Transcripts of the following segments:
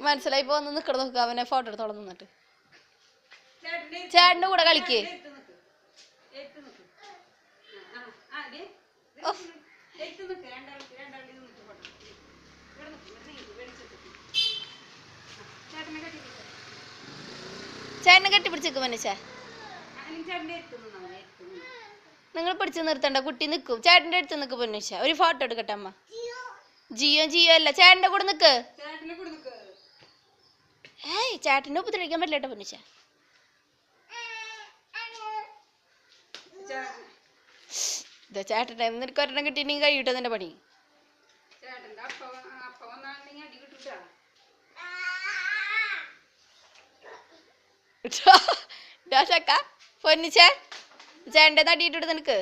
മനസ്സിലായി ഇപ്പൊ ഒന്ന് നിക്കണ നോക്കുക അവനെ ഫോട്ടോ എടുത്തോളം നിന്നിട്ട് ചേട്ടന്റെ കൂടെ കളിക്കേ ചേട്ടനെ കെട്ടിപ്പിടിച്ചേക്ക് മനുഷ്യ നിങ്ങൾ പിടിച്ച് നിർത്തണ്ട കുട്ടി നിക്കും ചേട്ടന്റെ അടുത്ത് നിക്ക് പൊന്നുഷ ഒരു ഫോട്ടോ എടുക്കട്ടെ അമ്മ ജിയോ ജിയോ അല്ല ചേട്ടന്റെ കൂടെ നിക്ക് ഏയ് ചേട്ടനെ ഉപദ്രവിക്കാൻ പറ്റില്ല കേട്ടോ പൊന്നുഷ ഇതാ ചേട്ടൻ്റെ നിനക്ക് ഒരെണ്ണം കിട്ടിയിട്ടുണ്ടെങ്കിൽ കഴിയൂട്ടോ നിന്റെ പണി ചക്ക പൊന്നിച്ചേ ചേട്ടൻ്റെ തടിയിട്ടിട്ട് നിനക്ക്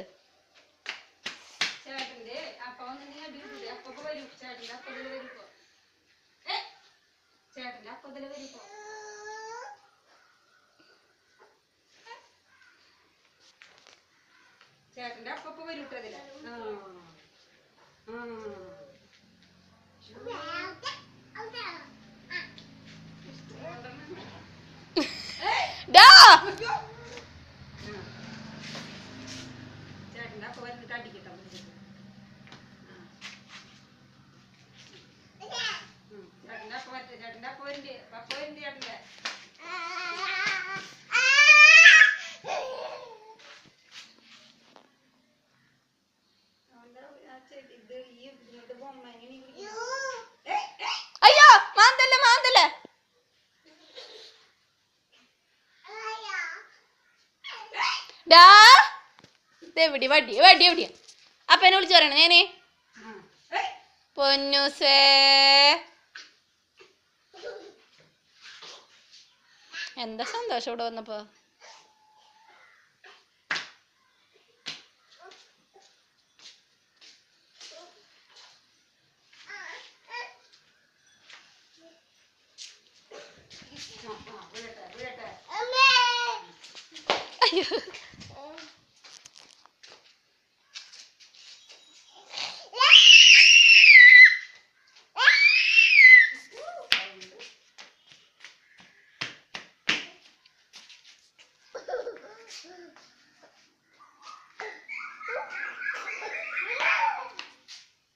ചേട്ടന്റെ അപ്പ വരൂട്ടതില്ല ചേട്ടന്റെ അപ്പ വന്നിട്ട് അടിക്കട്ടെ ചേട്ടന്റെ അപ്പ വരട്ടെ ചേട്ടന്റെ അപ്പ വരണ്ടേ പപ്പ വരണ്ടേ ചേട്ടന്റെ അയ്യോ മാന്തല്ലേ മാന്തല്ലേ എവിടെ വടി വടി എവിടെയാ അപ്പനെ വിളിച്ചു പറയണേ ഞാനേ പൊന്നൂസേ എന്താ സന്തോഷം ഇവിടെ വന്നപ്പോ അയ്യോ